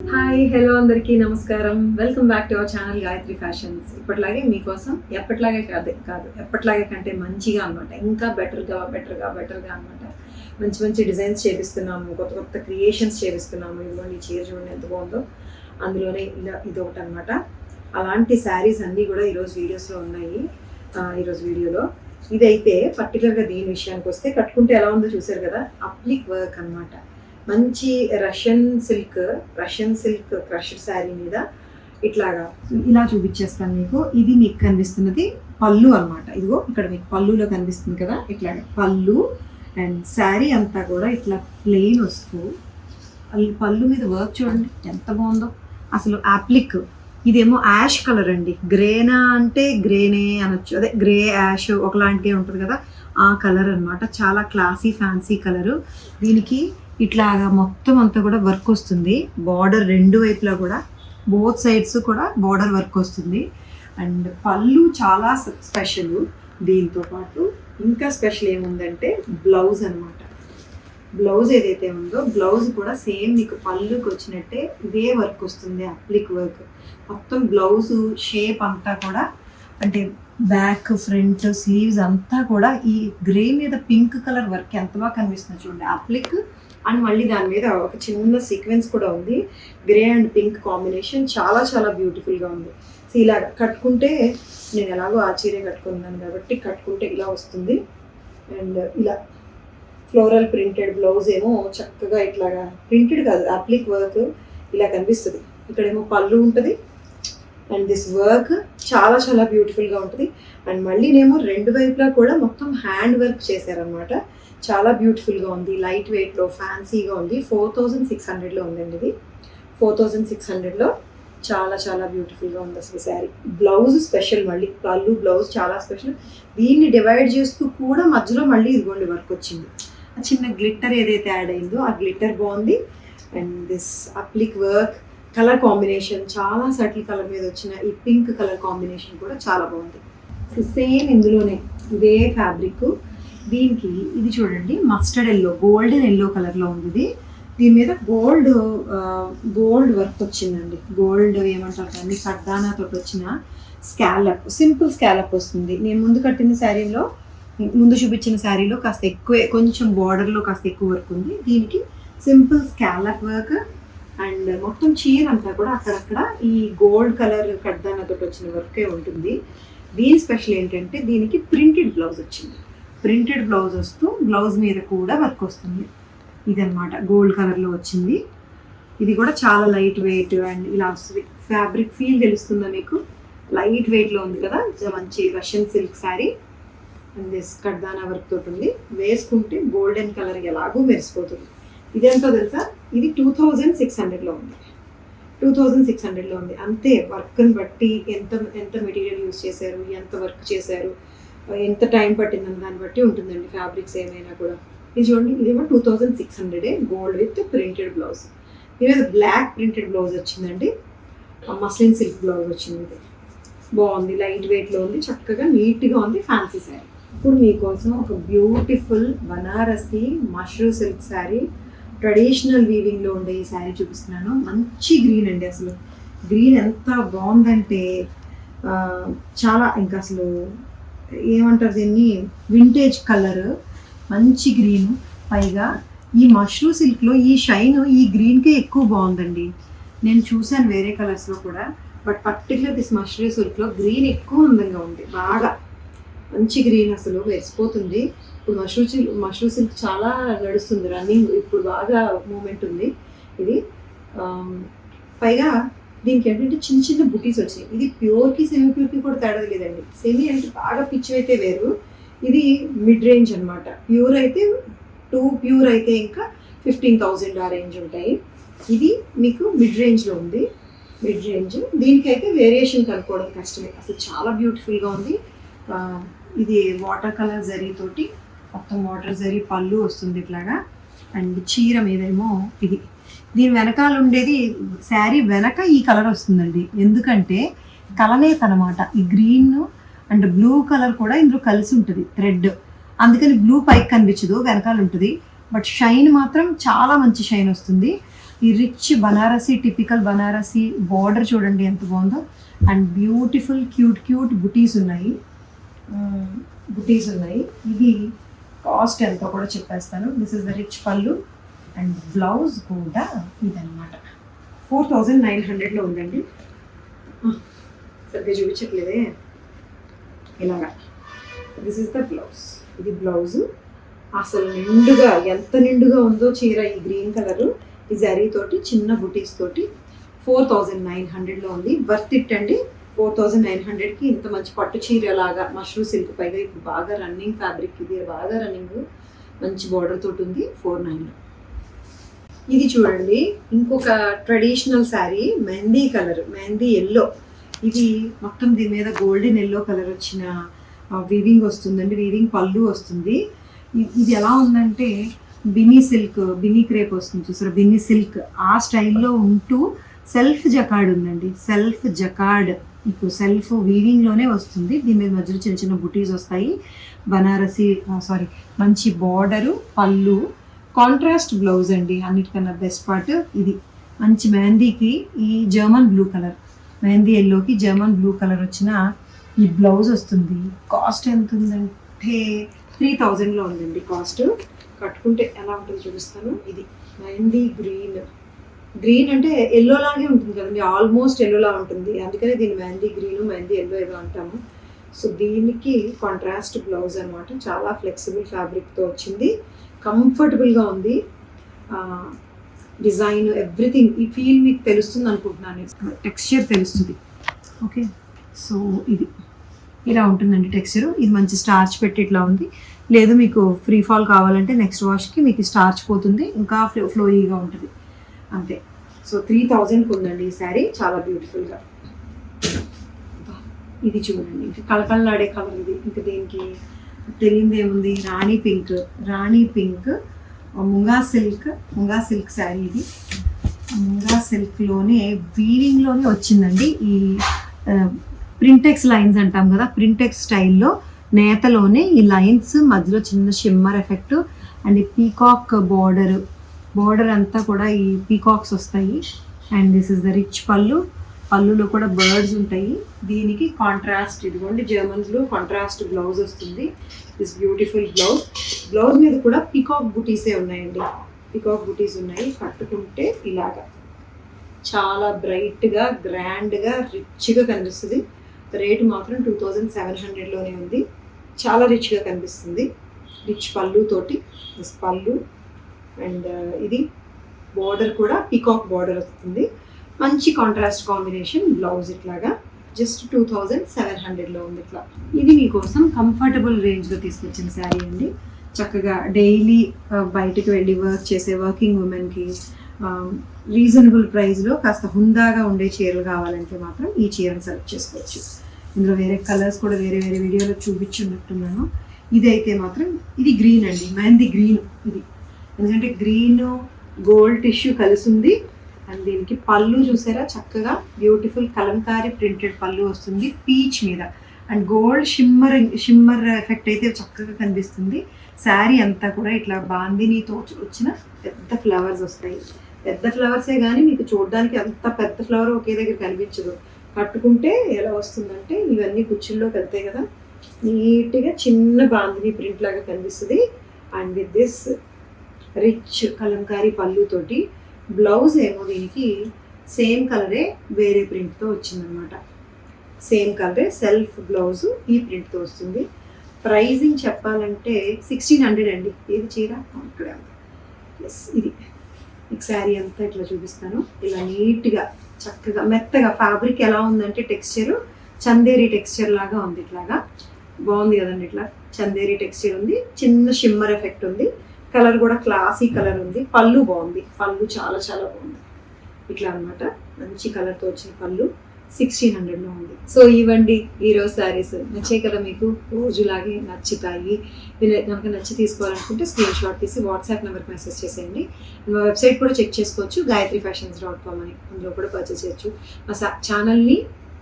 Hi hello అందరికీ నమస్కారం. Welcome back to our channel Gayatri fashions. ఇప్పటిలాగే మీకోసం ఎప్పటిలాగే ఎప్పటిలాగే కంటే మంచిగా అనమాట, ఇంకా బెటర్గా అనమాట. మంచి మంచి డిజైన్స్ చేపిస్తున్నాము, కొత్త కొత్త క్రియేషన్స్ చేపిస్తున్నాము. ఇదిగోండి ఈ చీర చూడండి ఎంత బాగుందో. అందులోనే ఇలా ఇదొకటి అనమాట. అలాంటి శారీస్ అన్నీ కూడా ఈరోజు వీడియోస్లో ఉన్నాయి. ఈరోజు వీడియోలో ఇదైతే పర్టికులర్గా దీని విషయానికి వస్తే కట్టుకుంటే ఎలా ఉందో చూసారు కదా. అప్లిక్ వర్క్ అనమాట. మంచి రష్యన్ సిల్క్ క్రషర్ శారీ మీద ఇట్లాగా ఇలా చూపించేస్తాను మీకు. ఇది మీకు కనిపిస్తున్నది పళ్ళు అనమాట. ఇదిగో ఇక్కడ మీకు పళ్ళులో కనిపిస్తుంది కదా, ఇట్లాగా పళ్ళు. అండ్ శారీ అంతా కూడా ఇట్లా ప్లెయిన్ వస్తూ పళ్ళు మీద వర్క్ చూడండి ఎంత బాగుందో అసలు. అప్లిక్ ఇదేమో యాష్ కలర్ అండి. గ్రేనా అంటే గ్రేనే అనొచ్చు, అదే గ్రే యాష్ ఒకలాంటిగా ఉంటుంది కదా, ఆ కలర్ అనమాట. చాలా క్లాసీ ఫ్యాన్సీ కలరు. దీనికి ఇట్లాగా మొత్తం అంతా కూడా వర్క్ వస్తుంది. బార్డర్ రెండు వైపులా కూడా, బోత్ సైడ్స్ కూడా బార్డర్ వర్క్ వస్తుంది. అండ్ పళ్ళు చాలా స్పెషల్. దీంతో పాటు ఇంకా స్పెషల్ ఏముందంటే బ్లౌజ్ అనమాట. బ్లౌజ్ ఏదైతే ఉందో బ్లౌజ్ కూడా సేమ్ మీకు పళ్ళుకి వచ్చినట్టే ఇదే వర్క్ వస్తుంది, అప్లిక్ వర్క్. మొత్తం బ్లౌజ్ షేప్ అంతా కూడా అంటే బ్యాక్ ఫ్రంట్ స్లీవ్స్ అంతా కూడా ఈ గ్రే మీద పింక్ కలర్ వర్క్ ఎంత బాగా కనిపిస్తుంది చూడండి, అప్లిక్. అండ్ మళ్ళీ దాని మీద ఒక చిన్న సీక్వెన్స్ కూడా ఉంది, గ్రే అండ్ పింక్ కాంబినేషన్. చాలా చాలా బ్యూటిఫుల్గా ఉంది. సో ఇలా కట్టుకుంటే, నేను ఎలాగో ఆ చీరే కట్టుకున్నాను కాబట్టి కట్టుకుంటే ఇలా వస్తుంది. అండ్ ఇలా ఫ్లోరల్ ప్రింటెడ్ బ్లౌజ్ ఏమో చక్కగా ఇట్లాగా, ప్రింటెడ్ కాదు అప్లిక్ వర్క్ ఇలా కనిపిస్తుంది. ఇక్కడేమో పళ్ళు ఉంటుంది అండ్ దిస్ వర్క్ చాలా చాలా బ్యూటిఫుల్గా ఉంటుంది. అండ్ మళ్ళీనేమో రెండు వైపులా కూడా మొత్తం హ్యాండ్ వర్క్ చేశారనమాట. చాలా బ్యూటిఫుల్గా ఉంది, లైట్ వెయిట్లో ఫ్యాన్సీగా ఉంది. 4600లో ఉందండి ఇది. 4600లో చాలా చాలా బ్యూటిఫుల్గా ఉంది అసలు శారీ. బ్లౌజ్ స్పెషల్, మళ్ళీ పళ్ళు బ్లౌజ్ చాలా స్పెషల్. దీన్ని డివైడ్ చేస్తూ కూడా మధ్యలో మళ్ళీ ఇదిగోండి వర్క్ వచ్చింది. ఆ చిన్న గ్లిట్టర్ ఏదైతే యాడ్ అయిందో ఆ గ్లిట్టర్ బాగుంది. And this అప్లిక్ work colour combination చాలా సటిల్ కలర్ మీద వచ్చిన ఈ పింక్ కలర్ కాంబినేషన్ కూడా చాలా బాగుంది. సేమ్ ఇందులోనే ఇదే ఫ్యాబ్రిక్. దీనికి ఇది చూడండి మస్టర్డ్ ఎల్లో, గోల్డెన్ ఎల్లో కలర్లో ఉంది. దీని మీద గోల్డ్ వర్క్ వచ్చిందండి. గోల్డ్ ఏమంటారు దాన్ని, కర్దానాతో వచ్చిన స్కాలప్, సింపుల్ స్కాలప్ వస్తుంది. నేను ముందు చూపించిన శారీలో కాస్త ఎక్కువే, కొంచెం బార్డర్లో కాస్త ఎక్కువ వర్క్ ఉంది. దీనికి సింపుల్ స్కాలప్ వర్క్. అండ్ మొత్తం చీర అంతా కూడా అక్కడక్కడ ఈ గోల్డ్ కలర్ కర్దానాతో వచ్చిన వర్కే ఉంటుంది. దీని స్పెషల్ ఏంటంటే దీనికి ప్రింటెడ్ బ్లౌజ్ వచ్చింది. ప్రింటెడ్ బ్లౌజ్ వస్తూ బ్లౌజ్ మీద కూడా వర్క్ వస్తుంది. ఇదనమాట గోల్డ్ కలర్లో వచ్చింది. ఇది కూడా చాలా లైట్ వెయిట్ అండ్ ఇలా వస్తుంది. ఫ్యాబ్రిక్ ఫీల్ తెలుస్తుందా మీకు, లైట్ వెయిట్లో ఉంది కదా. మంచి Russian silk sari and this కర్దానా వర్క్ తోటి ఉంది. వేసుకుంటే గోల్డెన్ కలర్ ఎలాగో మెరిసిపోతుంది. ఇదెంతో తెలుసా, ఇది 2600లో ఉంది. 2600లో ఉంది. అంతే, వర్క్ని బట్టి ఎంత మెటీరియల్ యూస్ చేశారు, ఎంత వర్క్ చేశారు, ఎంత టైం పట్టిందని దాన్ని బట్టి ఉంటుందండి ఫ్యాబ్రిక్స్ ఏమైనా కూడా. ఇది చూడండి, ఇదేమో 2600 గోల్డ్ విత్ ప్రింటెడ్ బ్లౌజ్. దీని మీద బ్లాక్ ప్రింటెడ్ బ్లౌజ్ వచ్చిందండి. మస్లిన్ సిల్క్ బ్లౌజ్ వచ్చింది. ఇది బాగుంది, లైట్ వెయిట్లో ఉంది, చక్కగా నీట్గా ఉంది, ఫ్యాన్సీ శారీ. ఇప్పుడు మీకోసం ఒక beautiful Banarasi mashru silk sari, traditional వీవింగ్లో ఉండే ఈ శారీ చూపిస్తున్నాను. మంచి గ్రీన్ అండి. అసలు గ్రీన్ ఎంత బాగుందంటే చాలా, ఇంకా అసలు ఏమంటారు దీన్ని, వింటేజ్ కలర్, మంచి గ్రీన్. పైగా ఈ మష్రూ సిల్క్లో ఈ షైన్ ఈ గ్రీన్కే ఎక్కువ బాగుందండి. నేను చూశాను వేరే కలర్స్లో కూడా, బట్ పర్టికులర్ దిస్ మష్రూ సిల్క్లో గ్రీన్ ఎక్కువ అందంగా ఉంది. బాగా మంచి గ్రీన్, అసలు వెలిసిపోతుంది. ఇప్పుడు మష్రూ సిల్క్ చాలా నడుస్తుంది, రన్నింగ్ ఇప్పుడు బాగా మూమెంట్ ఉంది ఇది. పైగా దీనికి ఏంటంటే చిన్న చిన్న బుటీస్ వచ్చాయి. ఇది ప్యూర్కి సెమీ ప్యూర్కి కూడా తేడా లేదండి. సెమీ అంటే బాగా పిచ్చి అయితే వేరు, ఇది మిడ్ రేంజ్ అనమాట. ప్యూర్ అయితే ప్యూర్ అయితే ఇంకా 15,000 ఆ రేంజ్ ఉంటాయి. ఇది మీకు మిడ్ రేంజ్లో ఉంది. మిడ్ రేంజ్ దీనికైతే వేరియేషన్ కనుక్కోవడం కష్టమే. అసలు చాలా బ్యూటిఫుల్గా ఉంది. ఇది వాటర్ కలర్ జరీతోటి మొత్తం వాటర్ జరీ పళ్ళు వస్తుంది ఇట్లాగా. అండ్ చీర మీదేమో ఇది, దీని వెనకాల ఉండేది శారీ వెనక ఈ కలర్ వస్తుందండి. ఎందుకంటే కలనేత అనమాట. ఈ గ్రీన్ అండ్ బ్లూ కలర్ కూడా ఇందులో కలిసి ఉంటుంది థ్రెడ్, అందుకని బ్లూ పైకి కనిపించదు, వెనకాల ఉంటుంది. బట్ షైన్ మాత్రం చాలా మంచి షైన్ వస్తుంది. ఈ rich Banarasi, typical Banarasi border చూడండి ఎంత బాగుందో. అండ్ బ్యూటిఫుల్ క్యూట్ బుటీస్ ఉన్నాయి. ఇది కాస్ట్ ఎంతో కూడా చెప్పేస్తాను. దిస్ ఇస్ ద రిచ్ పళ్ళు అండ్ బ్లౌజ్ కూడా ఇదన్నమాట. 4900లో ఉందండి. సరిగ్గా చూపించట్లేదే. ఇలాగా దిస్ ఇస్ ద బ్లౌజ్. ఇది బ్లౌజు. అసలు నిండుగా ఎంత నిండుగా ఉందో చీర. ఈ గ్రీన్ కలరు ఈ జరీ తోటి చిన్న బుటీస్ తోటి 4900లో ఉంది. వర్త్ ఇట్ అండి. 4900కి ఇంత మంచి పట్టు చీర లాగా మష్రూ సిల్క్, పైగా ఇప్పుడు బాగా రన్నింగ్ ఫ్యాబ్రిక్, ఇది బాగా రన్నింగ్, మంచి బార్డర్ తోటి ఉంది 49లో. ఇది చూడండి ఇంకొక traditional sari, mehndi colour, mehndi yellow. ఇది మొత్తం దీని మీద గోల్డెన్ ఎల్లో కలర్ వచ్చిన వీవింగ్ వస్తుందండి. వీవింగ్ పళ్ళు వస్తుంది. ఇది ఎలా ఉందంటే బిన్నీ సిల్క్, బిన్నీ క్రేప్ వస్తుంది చూసారా, బిన్నీ సిల్క్ ఆ స్టైల్లో ఉంటూ సెల్ఫ్ జకార్డ్ ఉందండి. సెల్ఫ్ జకార్డ్ ఇప్పుడు సెల్ఫ్ వీవింగ్లోనే వస్తుంది. దీని మీద మధ్యలో చిన్న చిన్న బుటీస్ వస్తాయి. బనారసి మంచి బార్డరు, పళ్ళు, కాంట్రాస్ట్ బ్లౌజ్ అండి. అన్నిటికన్నా బెస్ట్ పార్ట్ ఇది. మంచి మెహందీకి ఈ జర్మన్ బ్లూ కలర్, మెహందీ ఎల్లోకి జర్మన్ బ్లూ కలర్ వచ్చిన ఈ బ్లౌజ్ వస్తుంది. కాస్ట్ ఎంత ఉందంటే 3000లో ఉందండి కాస్ట్. కట్టుకుంటే ఎలా ఉంటుందో చూపిస్తాను. ఇది మెహందీ గ్రీన్ అంటే ఎల్లో లాగే ఉంటుంది కదండి, ఆల్మోస్ట్ ఎల్లోలా ఉంటుంది. అందుకనే దీన్ని మెహందీ గ్రీను, మెహందీ ఎల్లో ఏదో అంటాము. సో దీనికి కాంట్రాస్ట్ బ్లౌజ్ అనమాట. చాలా ఫ్లెక్సిబుల్ ఫ్యాబ్రిక్తో వచ్చింది. కంఫర్టబుల్గా ఉంది. డిజైన్ ఎవ్రీథింగ్, ఈ ఫీల్ మీకు తెలుస్తుంది అనుకుంటున్నాను. టెక్స్చర్ తెలుస్తుంది. ఓకే, సో ఇది ఇలా ఉంటుందండి టెక్స్చర్. ఇది మంచి స్టార్చ్ పెట్టి ఇట్లా ఉంది. లేదు మీకు ఫ్రీ ఫాల్ కావాలంటే నెక్స్ట్ వాష్కి మీకు స్టార్చ్ పోతుంది, ఇంకా ఫ్లోయీగా ఉంటుంది అంతే. సో 3000కి ఉందండి ఈ శారీ. చాలా బ్యూటిఫుల్గా. ఇది చూడండి ఇంకా కలకలలాడే కలర్ ఇది. ఇంకా దీనికి తెలియదేముంది, రాణి పింక్ ముంగా సిల్క్ శారీ. ఇది ముంగా సిల్క్లోనే వీవింగ్లోనే వచ్చిందండి. ఈ ప్రింటెక్స్ లైన్స్ అంటాం కదా, ప్రింటెక్స్ స్టైల్లో నేతలోనే ఈ లైన్స్ మధ్యలో చిన్న షిమ్మర్ ఎఫెక్ట్ అండ్ ఈ పీకాక్ బార్డర్ అంతా కూడా ఈ పీకాక్స్ వస్తాయి. And this is the rich పళ్ళులో కూడా బర్డ్స్ ఉంటాయి. దీనికి కాంట్రాస్ట్ ఇదిగోండి జర్మన్ బ్లూ కాంట్రాస్ట్ బ్లౌజ్ వస్తుంది. దిస్ బ్యూటిఫుల్ బ్లౌజ్ మీద కూడా పీకాక్ బుటీసే ఉన్నాయండి. పీకాక్ బుటీస్ ఉన్నాయి. కట్టుకుంటే ఇలాగా చాలా బ్రైట్గా, గ్రాండ్గా, రిచ్గా కనిపిస్తుంది. రేటు మాత్రం 2700లోనే ఉంది. చాలా రిచ్గా కనిపిస్తుంది. రిచ్ పళ్ళు తోటి పళ్ళు అండ్ ఇది బార్డర్ కూడా పీకాక్ బార్డర్ వస్తుంది. మంచి కాంట్రాస్ట్ కాంబినేషన్ బ్లౌజ్. ఇట్లాగా జస్ట్ 2700లో ఉంది. ఇట్లా ఇది మీకోసం కంఫర్టబుల్ రేంజ్లో తీసుకొచ్చిన శారీ అండి. చక్కగా డైలీ బయటికి వెళ్ళి వర్క్ చేసే వర్కింగ్ ఉమెన్కి రీజనబుల్ ప్రైస్లో కాస్త హుందాగా ఉండే చీరలు కావాలంటే మాత్రం ఈ చీరను సెలెక్ట్ చేసుకోవచ్చు. ఇందులో వేరే కలర్స్ కూడా వేరే వీడియోలో చూపించున్నట్టున్నాను. ఇదైతే మాత్రం ఇది గ్రీన్ అండి, మెహందీ గ్రీన్ ఇది. ఎందుకంటే గ్రీన్ గోల్డ్ టిష్యూ కలిసి ఉంది. అండ్ దీనికి పళ్ళు చూసారా, చక్కగా బ్యూటిఫుల్ కలంకారీ ప్రింటెడ్ పళ్ళు వస్తుంది పీచ్ మీద. అండ్ గోల్డ్ షిమ్మర్ ఎఫెక్ట్ అయితే చక్కగా కనిపిస్తుంది. శారీ అంతా కూడా ఇట్లా బాందినీతో వచ్చిన పెద్ద ఫ్లవర్స్ వస్తాయి. పెద్ద ఫ్లవర్సే కానీ మీకు చూడడానికి అంత పెద్ద ఫ్లవర్ ఒకే దగ్గర కనిపించదు. కట్టుకుంటే ఎలా వస్తుందంటే ఇవన్నీ కుచ్చుల్లోకి వెళ్తాయి కదా, నీట్గా చిన్న బాందిని ప్రింట్ లాగా కనిపిస్తుంది. And with this rich Kalamkari పళ్ళుతోటి బ్లౌజ్ ఏమో దీనికి సేమ్ కలరే వేరే ప్రింట్తో వచ్చిందనమాట. సేమ్ కలరే సెల్ఫ్ బ్లౌజ్ ఈ ప్రింట్తో వస్తుంది. ప్రైజింగ్ చెప్పాలంటే 1600 అండి. ఏది చీర ఇక్కడ ఎస్ ఇది. ఈ శారీ అంతా ఇట్లా చూపిస్తాను. ఇలా నీట్గా చక్కగా మెత్తగా ఫ్యాబ్రిక్ ఎలా ఉందంటే టెక్స్చరు చందేరి టెక్స్చర్ లాగా ఉంది. ఇట్లాగా బాగుంది కదండి. ఇట్లా చందేరి టెక్స్చర్ ఉంది, చిన్న షిమ్మర్ ఎఫెక్ట్ ఉంది. కలర్ కూడా క్లాసీ కలర్ ఉంది. పళ్ళు బాగుంది, పళ్ళు చాలా చాలా బాగుంది. ఇట్లా అనమాట మంచి కలర్తో వచ్చిన పళ్ళు 1600లో ఉంది. సో ఇవ్వండి ఈరోజు శారీస్. నచ్చాయి కదా మీకు? రోజులాగే నచ్చుతాయి. మీరు కనుక నచ్చి తీసుకోవాలనుకుంటే స్క్రీన్ షాట్ తీసి వాట్సాప్ నెంబర్కి మెసేజ్ చేసేయండి. మా వెబ్సైట్ కూడా చెక్ చేసుకోవచ్చు, gayatrifashions.com అని. అందులో కూడా పర్చేస్ చేయొచ్చు. మా ఛానల్ని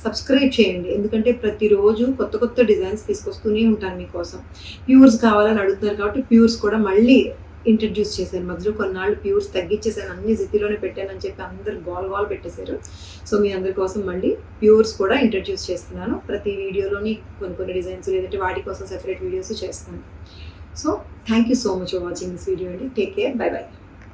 సబ్స్క్రైబ్ చేయండి, ఎందుకంటే ప్రతిరోజు కొత్త కొత్త డిజైన్స్ తీసుకొస్తూనే ఉంటాను మీకోసం. ప్యూర్స్ కావాలని అడుగుతున్నారు కాబట్టి ప్యూర్స్ కూడా మళ్ళీ ఇంట్రడ్యూస్ చేశాను. మధ్యలో కొన్నాళ్ళు ప్యూర్స్ తగ్గించేసాను, అన్ని జిప్పిలోనే పెట్టానని చెప్పి అందరు గోల పెట్టేశారు. సో మీ అందరి కోసం మళ్ళీ ప్యూర్స్ కూడా ఇంట్రడ్యూస్ చేస్తున్నాను. ప్రతి వీడియోలోని కొన్ని డిజైన్స్ లేదంటే వాటి కోసం సెపరేట్ వీడియోస్ చేస్తాను. So thank you so much for watching this video అండి. Take care, bye by.